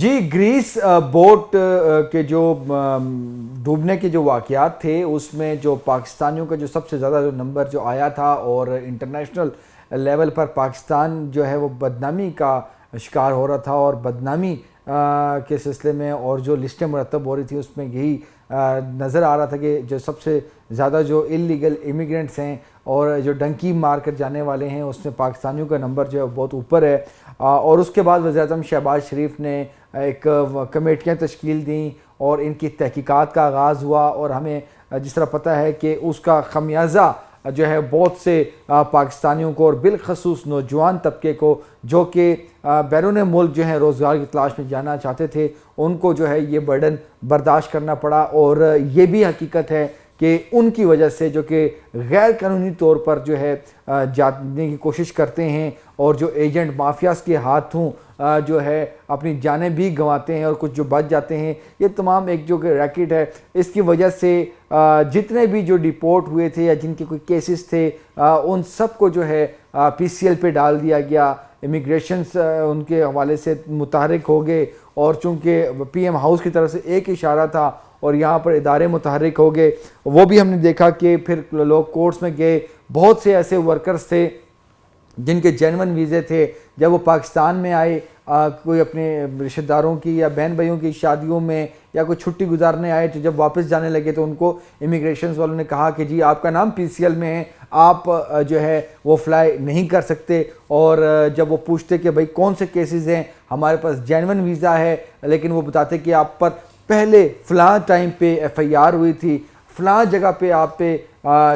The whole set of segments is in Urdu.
جی گریس بوٹ کے جو ڈوبنے کے جو واقعات تھے اس میں جو پاکستانیوں کا جو سب سے زیادہ جو نمبر جو آیا تھا اور انٹرنیشنل لیول پر پاکستان جو ہے وہ بدنامی کا شکار ہو رہا تھا اور بدنامی کے سلسلے میں اور جو لسٹیں مرتب ہو رہی تھی اس میں یہی نظر آ رہا تھا کہ جو سب سے زیادہ جو انلیگل امیگرینٹس ہیں اور جو ڈنکی مار کر جانے والے ہیں اس میں پاکستانیوں کا نمبر جو ہے بہت اوپر ہے اور اس کے بعد وزیر اعظم شہباز شریف نے ایک کمیٹیاں تشکیل دیں اور ان کی تحقیقات کا آغاز ہوا اور ہمیں جس طرح پتہ ہے کہ اس کا خمیازہ جو ہے بہت سے پاکستانیوں کو اور بالخصوص نوجوان طبقے کو جو کہ بیرون ملک جو ہے روزگار کی تلاش میں جانا چاہتے تھے ان کو جو ہے یہ برڈن برداشت کرنا پڑا اور یہ بھی حقیقت ہے کہ ان کی وجہ سے جو کہ غیر قانونی طور پر جو ہے جانے کی کوشش کرتے ہیں اور جو ایجنٹ مافیاز کے ہاتھوں جو ہے اپنی جانیں بھی گنواتے ہیں اور کچھ جو بچ جاتے ہیں، یہ تمام ایک جو کہ ریکٹ ہے اس کی وجہ سے جتنے بھی جو ڈیپورٹ ہوئے تھے یا جن کے کوئی کیسز تھے ان سب کو جو ہے پی سی ایل پہ ڈال دیا گیا، امیگریشنز ان کے حوالے سے متحرک ہو گئے اور چونکہ پی ایم ہاؤس کی طرف سے ایک اشارہ تھا اور یہاں پر ادارے متحرک ہو گئے، وہ بھی ہم نے دیکھا کہ پھر لوگ کورٹس میں گئے، بہت سے ایسے ورکرز تھے جن کے جینون ویزے تھے، جب وہ پاکستان میں آئے کوئی اپنے رشتہ داروں کی یا بہن بھائیوں کی شادیوں میں یا کوئی چھٹی گزارنے آئے تو جب واپس جانے لگے تو ان کو امیگریشنز والوں نے کہا کہ جی آپ کا نام پی سی ایل میں ہے، آپ جو ہے وہ فلائی نہیں کر سکتے، اور جب وہ پوچھتے کہ بھائی کون سے کیسز ہیں، ہمارے پاس جینون ویزا ہے، لیکن وہ بتاتے کہ آپ پر پہلے فلاں ٹائم پہ ایف آئی آر ہوئی تھی، فلاں جگہ پہ آپ پہ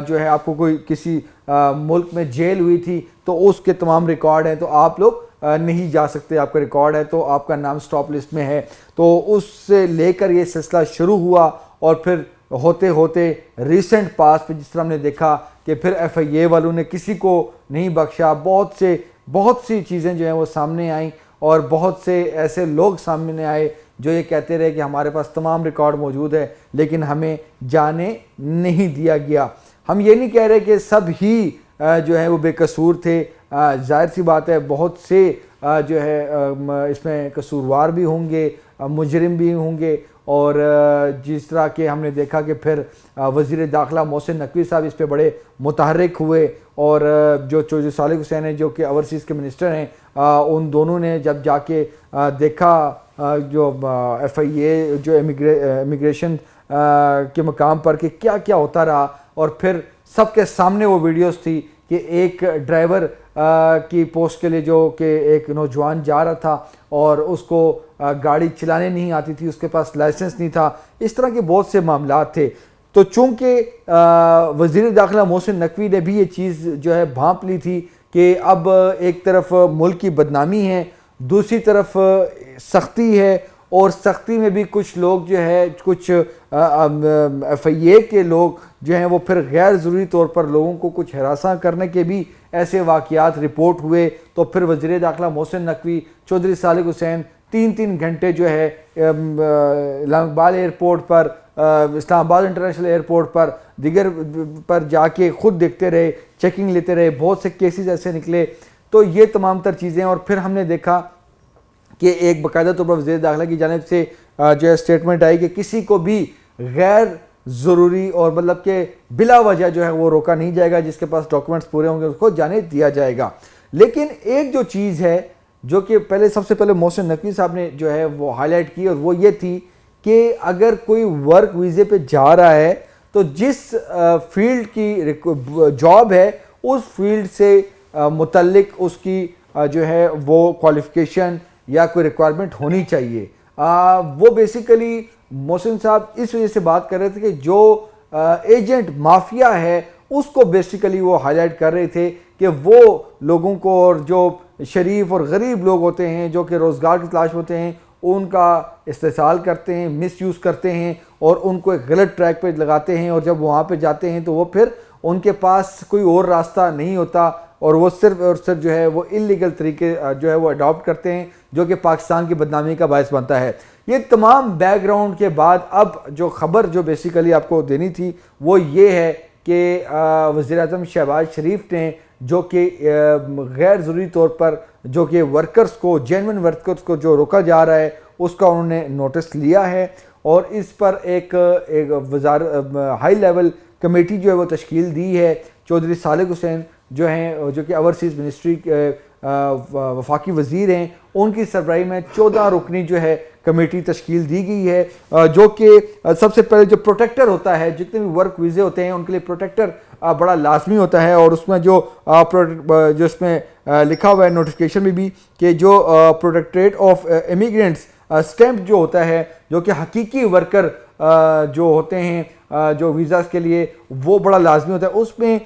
جو ہے آپ کو کوئی کسی ملک میں جیل ہوئی تھی تو اس کے تمام ریکارڈ ہیں، تو آپ لوگ نہیں جا سکتے، آپ کا ریکارڈ ہے تو آپ کا نام سٹاپ لسٹ میں ہے۔ تو اس سے لے کر یہ سلسلہ شروع ہوا اور پھر ہوتے ہوتے ریسنٹ پاس پہ جس طرح ہم نے دیکھا کہ پھر ایف آئی اے والوں نے کسی کو نہیں بخشا، بہت سی چیزیں جو ہیں وہ سامنے آئیں اور بہت سے ایسے لوگ سامنے آئے جو یہ کہتے رہے کہ ہمارے پاس تمام ریکارڈ موجود ہے لیکن ہمیں جانے نہیں دیا گیا۔ ہم یہ نہیں کہہ رہے کہ سب ہی جو ہے وہ بے قصور تھے، ظاہر سی بات ہے بہت سے جو ہے اس میں قصوروار بھی ہوں گے، مجرم بھی ہوں گے، اور جس طرح کہ ہم نے دیکھا کہ پھر وزیر داخلہ محسن نقوی صاحب اس پہ بڑے متحرک ہوئے اور جو چودھری صالح حسین ہیں جو کہ اوورسیز کے منسٹر ہیں، ان دونوں نے جب جا کے دیکھا جو ایف آئی اے جو امیگریشن کے مقام پر کہ کیا کیا ہوتا رہا، اور پھر سب کے سامنے وہ ویڈیوز تھی کہ ایک ڈرائیور کی پوسٹ کے لیے جو کہ ایک نوجوان جا رہا تھا اور اس کو گاڑی چلانے نہیں آتی تھی، اس کے پاس لائسنس نہیں تھا، اس طرح کے بہت سے معاملات تھے۔ تو چونکہ وزیر داخلہ محسن نقوی نے بھی یہ چیز جو ہے بھانپ لی تھی کہ اب ایک طرف ملک کی بدنامی ہے، دوسری طرف سختی ہے، اور سختی میں بھی کچھ لوگ جو ہے کچھ ایف آئی اے کے لوگ جو ہیں وہ پھر غیر ضروری طور پر لوگوں کو کچھ ہراساں کرنے کے بھی ایسے واقعات رپورٹ ہوئے، تو پھر وزیر داخلہ محسن نقوی چودھری صالح حسین 3 گھنٹے جو ہے اسلام آباد ایئرپورٹ پر، اسلام آباد انٹرنیشنل ایئرپورٹ پر، دیگر پر جا کے خود دیکھتے رہے، چیکنگ لیتے رہے، بہت سے کیسز ایسے نکلے۔ تو یہ تمام تر چیزیں، اور پھر ہم نے دیکھا کہ ایک باقاعدہ طور پر وزیر داخلہ کی جانب سے جو ہے اسٹیٹمنٹ آئی کہ کسی کو بھی غیر ضروری اور مطلب کہ بلا وجہ جو ہے وہ روکا نہیں جائے گا، جس کے پاس ڈاکومنٹس پورے ہوں گے اس کو جانے دیا جائے گا۔ لیکن ایک جو چیز ہے جو کہ سب سے پہلے محسن نقوی صاحب نے جو ہے وہ ہائی لائٹ کی، اور وہ یہ تھی کہ اگر کوئی ورک ویزے پہ جا رہا ہے تو جس فیلڈ کی جاب ہے اس فیلڈ سے متعلق اس کی جو ہے وہ کوالیفیکیشن یا کوئی ریکوائرمنٹ ہونی چاہیے۔ وہ بیسیکلی محسن صاحب اس وجہ سے بات کر رہے تھے کہ جو ایجنٹ مافیا ہے اس کو بیسیکلی وہ ہائی لائٹ کر رہے تھے کہ وہ لوگوں کو، اور جو شریف اور غریب لوگ ہوتے ہیں جو کہ روزگار کی تلاش ہوتے ہیں، ان کا استحصال کرتے ہیں، مس یوز کرتے ہیں اور ان کو ایک غلط ٹریک پہ لگاتے ہیں، اور جب وہاں پہ جاتے ہیں تو وہ پھر ان کے پاس کوئی اور راستہ نہیں ہوتا اور وہ صرف اور صرف جو ہے وہ انلیگل طریقے جو ہے وہ اڈاپٹ کرتے ہیں، جو کہ پاکستان کی بدنامی کا باعث بنتا ہے۔ یہ تمام بیک گراؤنڈ کے بعد اب جو خبر جو بیسیکلی آپ کو دینی تھی وہ یہ ہے کہ وزیر اعظم شہباز شریف نے جو کہ غیر ضروری طور پر جو کہ ورکرز کو، جینون ورکرز کو جو روکا جا رہا ہے اس کا انہوں نے نوٹس لیا ہے اور اس پر ایک ہائی لیول کمیٹی جو ہے وہ تشکیل دی ہے. چودھری صالح حسین جو ہیں جو کہ اوورسیز منسٹری کے وفاقی وزیر ہیں, ان کی سربراہی میں 14 رکنی جو ہے کمیٹی تشکیل دی گئی ہے, جو کہ سب سے پہلے جو پروٹیکٹر ہوتا ہے, جتنے بھی ورک ویزے ہوتے ہیں ان کے لیے پروٹیکٹر بڑا لازمی ہوتا ہے, اور اس میں جو اس میں لکھا ہوا ہے نوٹیفکیشن میں بھی کہ جو پروٹیکٹریٹ آف امیگرینٹس اسٹیمپ جو ہوتا ہے, جو کہ حقیقی ورکر جو ہوتے ہیں جو ویزاز کے لیے, وہ بڑا لازمی ہوتا ہے. اس میں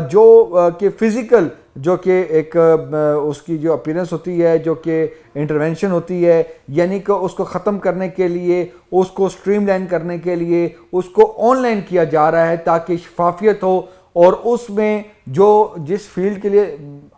جو کہ فزیکل جو کہ ایک اس کی جو اپیرنس ہوتی ہے, جو کہ انٹرونشن ہوتی ہے, یعنی کہ اس کو ختم کرنے کے لیے, اس کو سٹریم لائن کرنے کے لیے اس کو آن لائن کیا جا رہا ہے تاکہ شفافیت ہو. اور اس میں جو جس فیلڈ کے لیے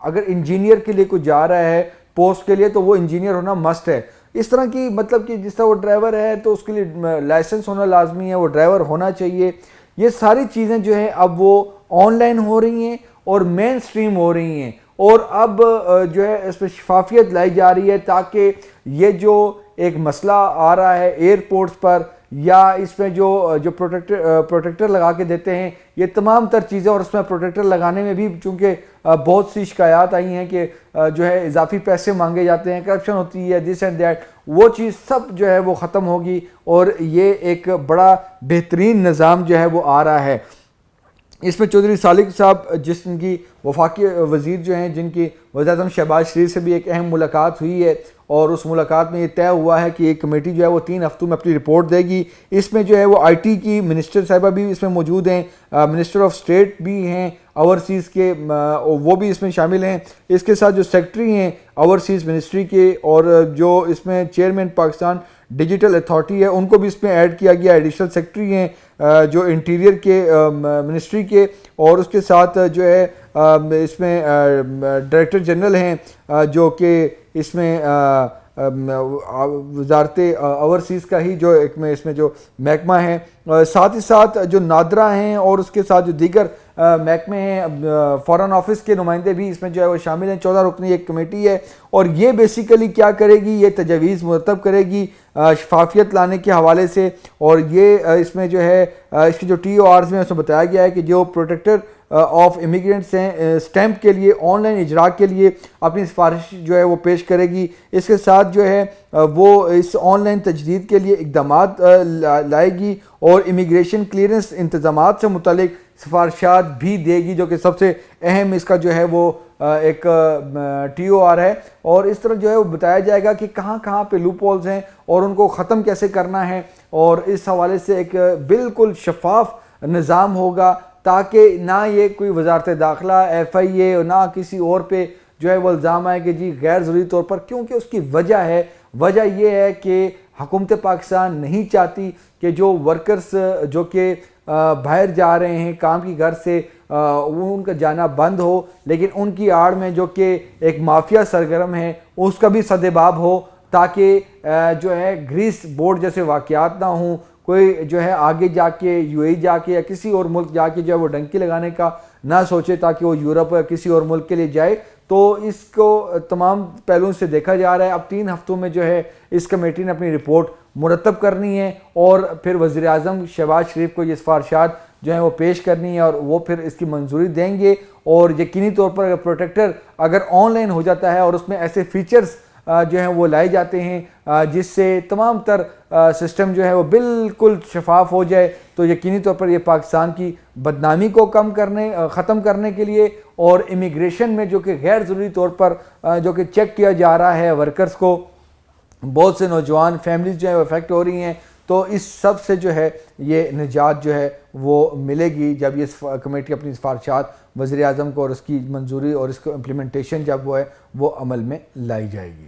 اگر انجینئر کے لیے کوئی جا رہا ہے پوسٹ کے لیے, تو وہ انجینئر ہونا مسٹ ہے. اس طرح کی مطلب کہ جس طرح وہ ڈرائیور ہے تو اس کے لیے لائسنس ہونا لازمی ہے, وہ ڈرائیور ہونا چاہیے. یہ ساری چیزیں جو ہیں اب وہ آن لائن ہو رہی ہیں اور مین سٹریم ہو رہی ہیں, اور اب جو ہے اس پہ شفافیت لائی جا رہی ہے تاکہ یہ جو ایک مسئلہ آ رہا ہے ایئرپورٹس پر, یا اس میں جو پروٹیکٹر لگا کے دیتے ہیں, یہ تمام تر چیزیں, اور اس میں پروٹیکٹر لگانے میں بھی چونکہ بہت سی شکایات آئی ہیں کہ جو ہے اضافی پیسے مانگے جاتے ہیں, کرپشن ہوتی ہے, دس اینڈ دیٹ, وہ چیز سب جو ہے وہ ختم ہوگی, اور یہ ایک بڑا بہترین نظام جو ہے وہ آ رہا ہے. اس میں چودھری صالح صاحب جن کی وفاقی وزیر جو ہیں, جن کی وزیر اعظم شہباز شریف سے بھی ایک اہم ملاقات ہوئی ہے, اور اس ملاقات میں یہ طے ہوا ہے کہ ایک کمیٹی جو ہے وہ 3 ہفتوں میں اپنی رپورٹ دے گی. اس میں جو ہے وہ آئی ٹی کی منسٹر صاحبہ بھی اس میں موجود ہیں, منسٹر آف اسٹیٹ بھی ہیں اوورسیز کے, وہ بھی اس میں شامل ہیں. اس کے ساتھ جو سیکٹری ہیں اوورسیز منسٹری کے, اور جو اس میں چیئرمین پاکستان ڈیجیٹل اتھارٹی ہے, ان کو بھی اس میں ایڈ کیا گیا. ایڈیشنل سیکٹری ہیں جو انٹیریئر کے منسٹری کے, اور اس کے ساتھ جو ہے اس میں ڈائریکٹر جنرل ہیں جو کہ اس میں وزارت اوورسیز کا ہی جو ایک میں اس میں جو محکمہ ہیں, ساتھ ہی ساتھ جو نادرا ہیں, اور اس کے ساتھ جو دیگر محکمے ہیں, فارن آفس کے نمائندے بھی اس میں جو ہے وہ شامل ہیں. 14 رکنی ایک کمیٹی ہے, اور یہ بیسیکلی کیا کرے گی, یہ تجاویز مرتب کرے گی شفافیت لانے کے حوالے سے. اور یہ اس میں جو ہے اس کی جو ٹی او آرز میں اس میں بتایا گیا ہے کہ جو پروٹیکٹر آف امیگرینٹس ہیں سٹیمپ کے لیے آن لائن اجراء کے لیے اپنی سفارش جو ہے وہ پیش کرے گی. اس کے ساتھ جو ہے وہ اس آن لائن تجدید کے لیے اقدامات لائے گی, اور امیگریشن کلیئرنس انتظامات سے متعلق سفارشات بھی دے گی, جو کہ سب سے اہم اس کا جو ہے وہ ایک ٹی او آر ہے. اور اس طرح جو ہے وہ بتایا جائے گا کہ کہاں کہاں پہ لوپ ہولز ہیں اور ان کو ختم کیسے کرنا ہے, اور اس حوالے سے ایک بالکل شفاف نظام ہوگا تاکہ نہ یہ کوئی وزارت داخلہ, ایف آئی اے, اور نہ کسی اور پہ جو ہے وہ الزام آئے کہ جی غیر ضروری طور پر, کیونکہ اس کی وجہ یہ ہے کہ حکومت پاکستان نہیں چاہتی کہ جو ورکرز جو کہ باہر جا رہے ہیں کام کی گھر سے, وہ ان کا جانا بند ہو, لیکن ان کی آڑ میں جو کہ ایک مافیا سرگرم ہے اس کا بھی سدباب ہو, تاکہ جو ہے گریس بورڈ جیسے واقعات نہ ہوں. کوئی جو ہے آگے جا کے یو اے جا کے یا کسی اور ملک جا کے جو ہے وہ ڈنکی لگانے کا نہ سوچے تاکہ وہ یورپ یا کسی اور ملک کے لیے جائے. تو اس کو تمام پہلوؤں سے دیکھا جا رہا ہے. اب 3 ہفتوں میں جو ہے اس کمیٹی نے اپنی رپورٹ مرتب کرنی ہے, اور پھر وزیر اعظم شہباز شریف کو یہ سفارشات جو ہیں وہ پیش کرنی ہے, اور وہ پھر اس کی منظوری دیں گے. اور یقینی طور پر اگر پروٹیکٹر اگر آن لائن ہو جاتا ہے اور اس میں ایسے فیچرز جو ہیں وہ لائے جاتے ہیں جس سے تمام تر سسٹم جو ہے وہ بالکل شفاف ہو جائے, تو یقینی طور پر یہ پاکستان کی بدنامی کو ختم کرنے کے لیے, اور امیگریشن میں جو کہ غیر ضروری طور پر جو کہ چیک کیا جا رہا ہے ورکرز کو, بہت سے نوجوان فیملیز جو ہیں وہ افیکٹ ہو رہی ہیں, تو اس سب سے جو ہے یہ نجات جو ہے وہ ملے گی جب یہ کمیٹی اپنی سفارشات وزیر اعظم کو اور اس کی منظوری اور اس کو امپلیمنٹیشن جب وہ ہے وہ عمل میں لائی جائے گی.